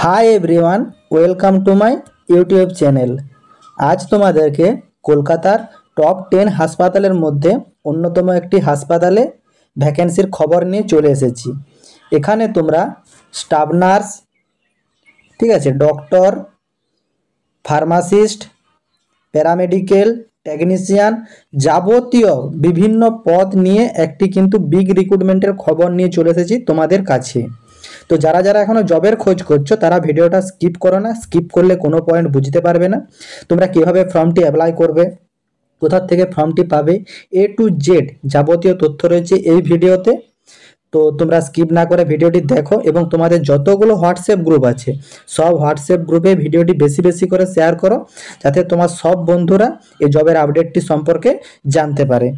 Hi everyone, welcome to my YouTube channel. আজ তোমাদেরকে কলকাতার টপ 10 হাসপাতালের মধ্যে অন্যতম একটি হাসপাতালে ভ্যাকেন্সির খবর নিয়ে চলে এসেছি। এখানে তোমরা স্টাফ নার্স, ঠিক আছে, ডক্টর, ফার্মাসিস্ট, প্যারামেডিক্যাল, টেকনিশিয়ান, যাবতীয় বিভিন্ন পদ নিয়ে একটি কিন্তু বিগ রিক্রুটমেন্টের খবর নিয়ে চলে এসেছি তোমাদের কাছে। তো যারা যারা এখনো জবের খোঁজ করছো তারা ভিডিওটা স্কিপ করো না, স্কিপ করলে কোনো পয়েন্ট বুঝতে পারবে না। তোমরা কিভাবে ফর্মটি অ্যাপ্লাই করবে, কোথা থেকে ফর্মটি পাবে, A to Z যাবতীয় তথ্য রয়েছে এই ভিডিওতে। তো তোমরা স্কিপ না করে ভিডিওটি দেখো এবং তোমাদের যতগুলো হোয়াটসঅ্যাপ গ্রুপ আছে সব হোয়াটসঅ্যাপ গ্রুপে ভিডিওটি বেশি বেশি করে শেয়ার করো, যাতে তোমার সব বন্ধুরা এই জবের আপডেটটি সম্পর্কে জানতে পারে।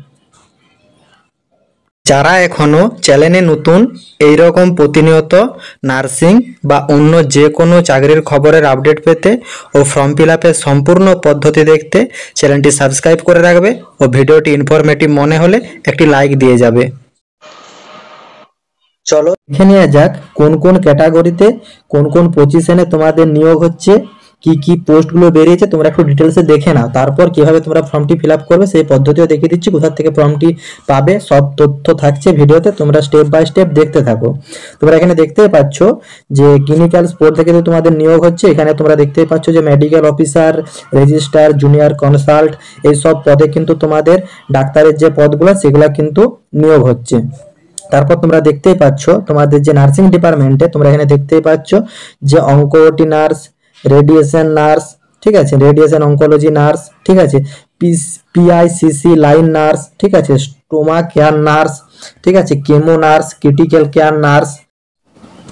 যারা এখনও চ্যানেলে নতুন, এইরকম প্রতিনিয়ত নার্সিং বা অন্য যে কোনো চাকরির খবরের আপডেট পেতে ও ফর্ম ফিল আপের সম্পূর্ণ পদ্ধতি দেখতে চ্যানেলটি সাবস্ক্রাইব করে রাখবে ও ভিডিওটি ইনফরমেটিভ মনে হলে একটি লাইক দিয়ে যাবে। চলো দেখে নেওয়া যাক কোন কোন ক্যাটাগরিতে কোন কোন পজিশনে তোমাদের নিয়োগ হচ্ছে, কি কি পোস্টগুলো বেরিয়েছে তোমরা একটু ডিটেলসে দেখে নাও। তারপর কিভাবে তোমরা ফর্মটি ফিল আপ করবে সেই পদ্ধতিও দেখিয়ে দিচ্ছি, কোথা থেকে ফর্মটি পাবে সব তথ্য থাকছে ভিডিওতে। তোমরা স্টেপ বাই স্টেপ দেখতে থাকো। তোমরা এখানে দেখতেই পাচ্ছ যে ক্লিনিক্যাল স্পোর্ট থেকে তোমাদের নিয়োগ হচ্ছে। এখানে তোমরা দেখতেই পাচ্ছ যে medical officer, registrar, junior consult, এই সব পদে কিন্তু তোমাদের ডাক্তারের যে পদগুলো সেগুলো কিন্তু নিয়োগ হচ্ছে। তারপর তোমরা দেখতেই পাচ্ছ তোমাদের যে নার্সিং ডিপার্টমেন্টে তোমরা এখানে দেখতেই পাচ্ছ যে অঙ্কোটি নার্স, রেডিয়েশন নার্স, ঠিক আছে, রেডিয়েশন অঙ্কোলজি নার্স, ঠিক আছে, পিআইসিসি লাইন নার্স, ঠিক আছে, স্টোমা কেয়ার নার্স, ঠিক আছে, chemo nurse, critical care nurse.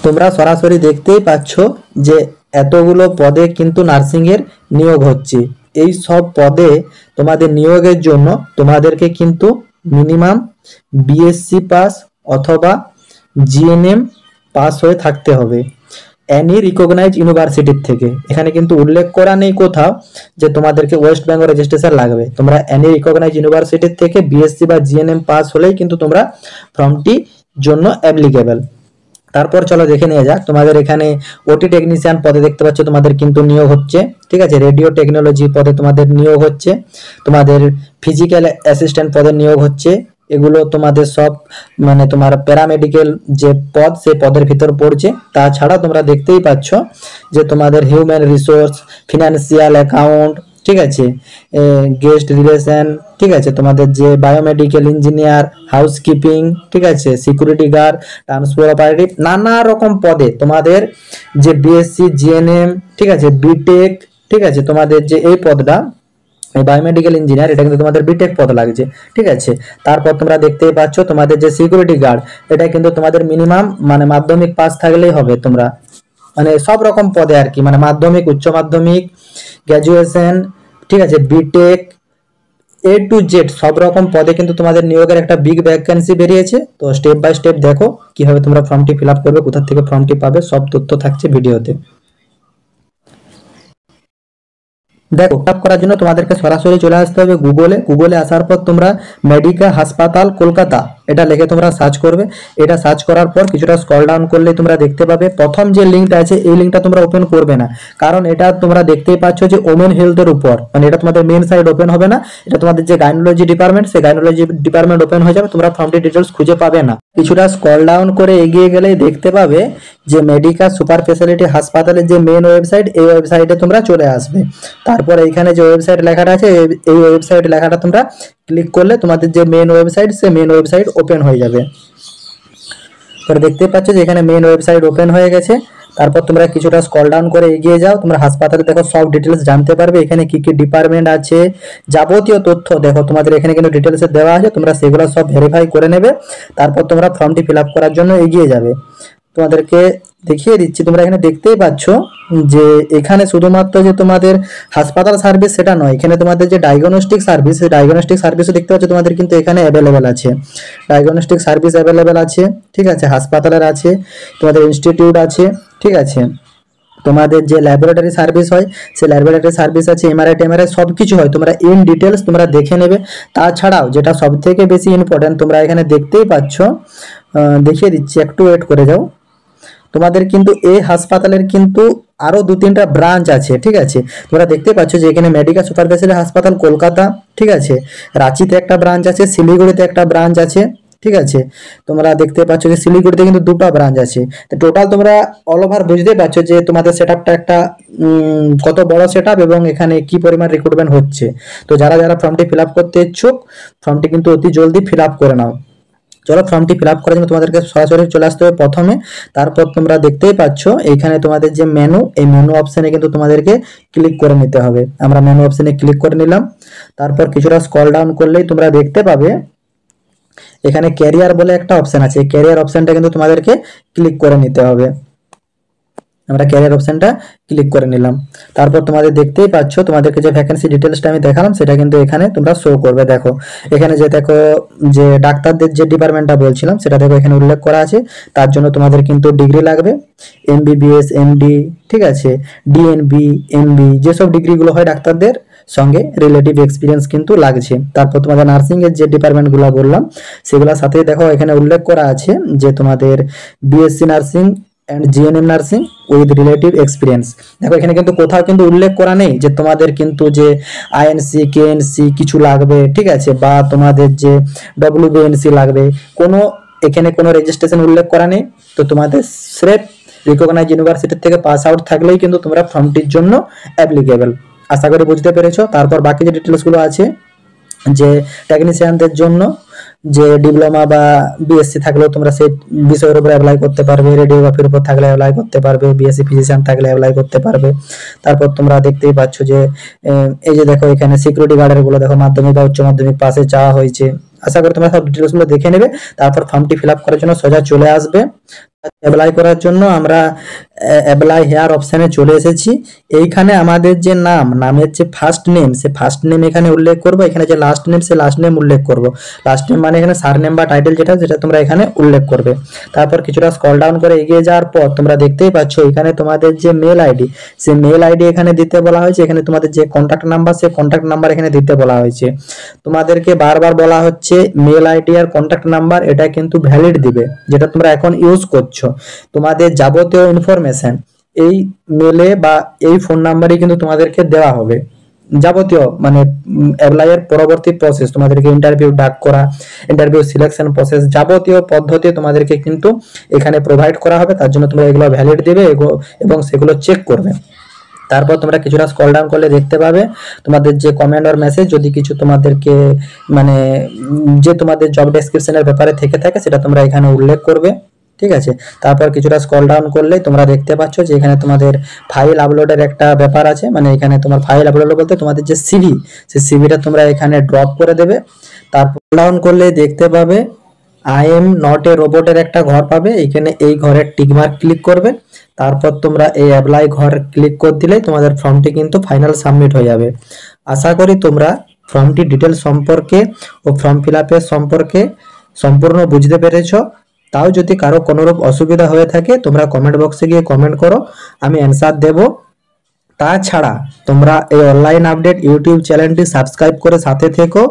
তোমরা সরাসরি দেখতেই পাচ্ছ যে এতগুলো পদে কিন্তু নার্সিং এর নিয়োগ হচ্ছে। এই সব পদে তোমাদের নিয়োগের জন্য তোমাদেরকে কিন্তু মিনিমাম বিএসসি পাস অথবা জিএনএম পাস হয়ে থাকতে হবে এনি রিকগনাইজ ইউনিভার্সিটির থেকে। এখানে কিন্তু উল্লেখ করা নেই কোথাও যে তোমাদেরকে ওয়েস্ট বেঙ্গল রেজিস্ট্রেশন লাগবে। তোমরা এনি রিকগনাইজ ইউনিভার্সিটির থেকে বিএসসি বা জিএনএম পাস হলেই কিন্তু তোমরা ফর্মটি জন্য অ্যাপ্লিকেবল। তারপর চলো দেখে নিয়ে যাক তোমাদের এখানে ওটি টেকনিশিয়ান পদে দেখতে পাচ্ছ তোমাদের কিন্তু নিয়োগ হচ্ছে, ঠিক আছে, রেডিও টেকনোলজি পদে তোমাদের নিয়োগ হচ্ছে, তোমাদের ফিজিক্যাল অ্যাসিস্ট্যান্ট পদে নিয়োগ হচ্ছে। এগুলো তোমাদের সব মানে তোমার প্যারামেডিক্যাল যে পদ সেই পদের ভিতর পড়ছে। তাছাড়া তোমরা দেখতেই পাচ্ছ যে তোমাদের হিউম্যান রিসোর্স, ফিনান্সিয়াল অ্যাকাউন্ট, ঠিক আছে, গেস্ট রিলেশন, ঠিক আছে, তোমাদের যে বায়োমেডিক্যাল ইঞ্জিনিয়ার, হাউসকিপিং, ঠিক আছে, সিকিউরিটি গার্ড, ট্রান্সপোর্ট অপারেটিভ, নানা রকম পদে তোমাদের যে বিএসসি, জিএনএম, ঠিক আছে, বিটেক, ঠিক আছে, তোমাদের যে এই পদটা বায়োমেডিক্যাল ইঞ্জিনিয়ার এটা কিন্তু তোমাদের বিটেক পদ লাগছে, ঠিক আছে। তারপর তোমরা দেখতেই পাচ্ছ তোমাদের যে সিকিউরিটি গার্ড এটা কিন্তু তোমাদের মিনিমাম মানে মাধ্যমিক পাস থাকলেই হবে। তোমরা মানে সব রকম পদে আর কি, মানে মাধ্যমিক, উচ্চ মাধ্যমিক, গ্র্যাজুয়েশন, ঠিক আছে, বিটেক, A to Z সব রকম পদে কিন্তু তোমাদের নিয়োগের একটা বিগ ভ্যাকেন্সি বেরিয়েছে। তো স্টেপ বাই স্টেপ দেখো কিভাবে তোমরা ফর্মটি ফিল আপ করবে, কোথা থেকে ফর্মটি পাবে সব তথ্য থাকছে ভিডিওতে। দেখো ফিল আপ করার জন্য তোমাদেরকে সরাসরি চলে আসতে হবে গুগলে আসার পর তোমরা মেডিকা হাসপাতাল কলকাতা এটা লিখে তোমরা সার্চ করবে। এটা সার্চ করার পর কিছুটা স্ক্রল ডাউন করলে তোমরা দেখতে পাবে প্রথম যে লিঙ্কটা আছে এই লিঙ্কটা তোমরা ওপেন করবে না, কারণ এটা তোমরা দেখতেই পাচ্ছ যে ওমেন হেলথের উপর, মানে এটা তোমাদের মেন সাইট ওপেন হবে না। এটা তোমাদের যে গাইনোলজি ডিপার্টমেন্ট সেই গাইনোলজি ডিপার্টমেন্ট ওপেন হয়ে যাবে, তোমরা ফর্মটি ডিটেলস খুঁজে পাবে না। কিছুটা স্ক্রল ডাউন করে এগিয়ে গেলেই দেখতে পাবে যে মেডিকা সুপার স্পেশালিটি হাসপাতালের যে মেন ওয়েবসাইট এই ওয়েবসাইটে তোমরা চলে আসবে। তারপর এইখানে যে ওয়েবসাইট লেখাটা আছে এই ওয়েবসাইট লেখাটা তোমরা ক্লিক করলে তোমাদের যে মেন ওয়েবসাইট সেই মেন ওয়েবসাইট ওপেন হয়ে যাবে। তোমরা দেখতে পাচ্ছ যে এখানে মেন ওয়েবসাইট ওপেন হয়ে গেছে। তারপর তোমরা কিছুটা স্ক্রল ডাউন করে এগিয়ে যাও, তোমরা হাসপাতালে দেখো সব ডিটেলস জানতে পারবে। এখানে কি কি ডিপার্টমেন্ট আছে যাবতীয় তথ্য দেখো তোমাদের এখানে কিন্তু ডিটেলসে দেওয়া আছে, তোমরা সেগুলো সব ভেরিফাই করে নেবে। তারপর তোমরা ফর্মটি ফিল আপ করার জন্য এগিয়ে যাবে। তোমাদেরকে দেখিয়ে দিচ্ছি, তোমরা এখানে দেখতেই পাচ্ছ যে এখানে শুধুমাত্র যে তোমাদের হাসপাতাল সার্ভিস সেটা নয়, এখানে তোমাদের যে ডায়াগনস্টিক সার্ভিস সেই ডায়াগনস্টিক সার্ভিসও দেখতে পাচ্ছ তোমাদের কিন্তু এখানে অ্যাভেলেবেল আছে। ডায়াগনস্টিক সার্ভিস অ্যাভেলেবেল আছে, ঠিক আছে, হাসপাতালের আছে, তোমাদের ইনস্টিটিউট আছে, ঠিক আছে, তোমাদের যে ল্যাবরেটরি সার্ভিস হয় সেই ল্যাবরেটরি সার্ভিস আছে, এমআরআই টেমআরআই সব কিছু হয়। তোমরা ইন ডিটেলস তোমরা দেখে নেবে। তাছাড়াও যেটা সব থেকে বেশি ইম্পর্টেন্ট তোমরা এখানে দেখতেই পাচ্ছ, দেখিয়ে দিচ্ছি, একটু ওয়েট করে যাও। তোমাদের কিন্তু এই হাসপাতালের কিন্তু আরো 2-3টা ব্রাঞ্চ আছে, ঠিক আছে। তোমরা দেখতে পাচ্ছ যে এখানে মেডিকেল সুপার স্পেশালিটি হাসপাতাল কলকাতা, ঠিক আছে, রাঁচিতে একটা ব্রাঞ্চ আছে, শিলিগুড়িতে একটা ব্রাঞ্চ আছে, ঠিক আছে। তোমরা দেখতে পাচ্ছ যে শিলিগুড়িতে কিন্তু 2টা ব্রাঞ্চ আছে। তো টোটাল তোমরা অল ওভার বুঝতে পারছো যে তোমাদের সেটআপটা একটা কত বড় সেটআপ এবং এখানে কি পরিমাণ রিক্রুটমেন্ট হচ্ছে। তো যারা যারা ফর্মটি ফিল আপ করতে ইচ্ছুক, ফর্মটি কিন্তু অতি জলদি ফিল আপ করে নাও। চলো ফর্মটি ফিল আপ করার জন্য তোমাদেরকে সরাসরি চলে আসতে হবে প্রথমে। তারপর তোমরা দেখতেই পাচ্ছ এইখানে তোমাদের যে মেনু, এই মেনু অপশনে কিন্তু তোমাদেরকে ক্লিক করে নিতে হবে। আমরা মেনু অপশনে ক্লিক করে নিলাম। তারপর কিছুটা স্ক্রল ডাউন করলেই তোমরা দেখতে পাবে এখানে ক্যারিয়ার বলে একটা অপশন আছে। এই ক্যারিয়ার অপশনটা কিন্তু তোমাদেরকে ক্লিক করে নিতে হবে। আমরা ক্যারিয়ার অপশনটা ক্লিক করে নিলাম। তারপর তোমাদের দেখতেই পাচ্ছ তোমাদেরকে যে ভ্যাকেন্সি ডিটেলসটা আমি দেখালাম সেটা কিন্তু এখানে তোমরা শো করবে। দেখো এখানে যে দেখো যে ডাক্তারদের যে ডিপার্টমেন্টটা বলছিলাম সেটা দেখো এখানে উল্লেখ করা আছে। তার জন্য তোমাদের কিন্তু ডিগ্রি লাগবে, এমবিবিএস, এমডি, ঠিক আছে, ডিএনবি, এমবি, যেসব ডিগ্রিগুলো হয় ডাক্তারদের সঙ্গে রিলেটিভ এক্সপিরিয়েন্স কিন্তু লাগছে। তারপর তোমাদের নার্সিং এর যে ডিপার্টমেন্টগুলো বললাম সেগুলোর সাথে দেখো এখানে উল্লেখ করা আছে যে তোমাদের BSc nursing and GNM nursing with relative experience. দেখো এখানে কিন্তু কোথাও কিন্তু উল্লেখ করা নেই যে তোমাদের কিন্তু যে আইএনসি কেএনসি কিছু লাগবে, ঠিক আছে, বা তোমাদের যে ডব্লিউবিএনসি লাগবে, কোনো এখানে কোনো রেজিস্ট্রেশন উল্লেখ করা নেই। তো তোমাদের স্রেফ রিকগনাইজ ইউনিভার্সিটি থেকে পাস আউট থাকলেই কিন্তু তোমরা ফর্মটির জন্য অ্যাপ্লিকেবল। আশা করি বুঝতে পেরেছো। তারপর বাকি যে ডিটেলসগুলো আছে যে টেকনিশিয়ানদের জন্য যে ডিপ্লোমা বা বিএসসি থাকলেও তোমরা সেই বিষয়ের উপর অ্যাপ্লাই করতে পারবে, রেডিওগ্রাফির উপর থাকলে অ্যাপ্লাই করতে পারবে, বিএসসি ফিজিশিয়ান থাকলে অ্যাপ্লাই করতে পারবে। তারপর তোমরা দেখতেই পাচ্ছ যে এই যে দেখো এখানে সিকিউরিটি গার্ডের গুলো দেখো মাধ্যমিক বা উচ্চ মাধ্যমিক পাশে চাওয়া হয়েছে। আশা করি তোমরা সব ডিটেলসগুলো দেখে নেবে। তারপর ফর্মটি ফিল আপ করার জন্য সোজা চলে আসবে। অ্যাপ্লাই করার জন্য আমরা অ্যাপ্লাই হেয়ার অপশনে চলে এসেছি। এইখানে আমাদের যে নামের যে ফার্স্ট নেম, সে ফার্স্ট নেম এখানে উল্লেখ করবো। এখানে যে লাস্ট নেম, সে লাস্ট নেম উল্লেখ করবো। লাস্ট নেম মানে এখানে সারনেম বা টাইটেল যেটা তোমরা এখানে উল্লেখ করবে। তারপর কিছুটা স্ক্রল ডাউন করে এগিয়ে যাওয়ার পর তোমরা দেখতেই পাচ্ছ এখানে তোমাদের যে মেল আইডি, সে মেল আইডি এখানে দিতে বলা হয়েছে। এখানে তোমাদের যে কন্ট্যাক্ট নাম্বার, সে কন্ট্যাক্ট নাম্বার এখানে দিতে বলা হয়েছে। তোমাদেরকে বারবার বলা হচ্ছে মেল আইডি আর কন্ট্যাক্ট নাম্বার এটা কিন্তু ভ্যালিড দিবে, যেটা তোমরা এখন ইউজ করছো। তোমাদের যাবতীয় ইনফরমেশন এই মেলে বা এই ফোন নাম্বারে কিন্তু তোমাদেরকে দেওয়া হবে। যাবতীয় মানে অ্যাপ্লাইয়ের পরবর্তী প্রসেস, তোমাদেরকে ইন্টারভিউ ডাক করা, ইন্টারভিউ সিলেকশন প্রসেস, যাবতীয় পদ্ধতি তোমাদেরকে কিন্তু এখানে প্রোভাইড করা হবে। তার জন্য তোমরা এগুলো ভ্যালিড দেবে এবং সেগুলো চেক করবে। তারপর তোমরা কিছুটা স্ক্রল ডাউন করলে দেখতে পাবে তোমাদের যে কমেন্ট আর মেসেজ, যদি কিছু তোমাদেরকে মানে যে তোমাদের জব ডেসক্রিপশনের ব্যাপারে থেকে থাকে সেটা তোমরা এখানে উল্লেখ করবে, ঠিক আছে। তারপর কিছুটা স্ক্রল ডাউন করলে তোমরা দেখতে পাচ্ছ যে এখানে তোমাদের ফাইল আপলোডের একটা ব্যাপার আছে। মানে এখানে তোমার ফাইল আপলোড বলতে তোমাদের যে সিভি, সেই সিভিটা তোমরা এখানে ড্রপ করে দেবে। তারপর ডাউন করলে দেখতে পাবে আই এম নট এ রোবটের একটা ঘর পাবে। এখানে এই ঘরের টিকমার্ক ক্লিক করবে। তারপর তোমরা এই অ্যাপ্লাই ঘর ক্লিক করে দিলেই তোমাদের ফর্মটি কিন্তু ফাইনাল সাবমিট হয়ে যাবে। আশা করি তোমরা ফর্মটি ডিটেলস সম্পর্কে ও ফর্ম ফিল আপের সম্পর্কে সম্পূর্ণ বুঝতে পেরেছো। তাও যদি কারো কোনোরূপ অসুবিধা হয়ে থাকে তোমরা কমেন্ট বক্সে গিয়ে কমেন্ট করো, আমি অ্যান্সার দেব। তাছাড়া তোমরা এই অনলাইন আপডেট ইউটিউব চ্যানেলটি সাবস্ক্রাইব করে সাথে থেকো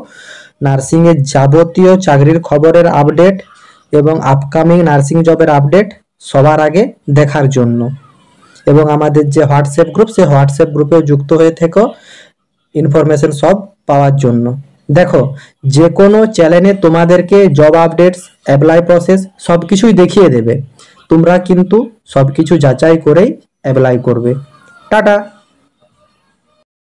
নার্সিং এর যাবতীয় চাকরির খবরের আপডেট এবং আপকামিং নার্সিং জবের আপডেট সবার আগে দেখার জন্য। এবং আমাদের যে হোয়াটসঅ্যাপ গ্রুপ, সেই হোয়াটসঅ্যাপ গ্রুপেও যুক্ত হয়ে থেকো ইনফরমেশন সব পাওয়ার জন্য। দেখো যে কোনো চ্যানেলে তোমাদেরকে জব আপডেটস, অ্যাপ্লাই প্রসেস সবকিছুই দেখিয়ে দেবে। তোমরা কিন্তু সবকিছু যাচাই করেই অ্যাপ্লাই করবে। টাটা।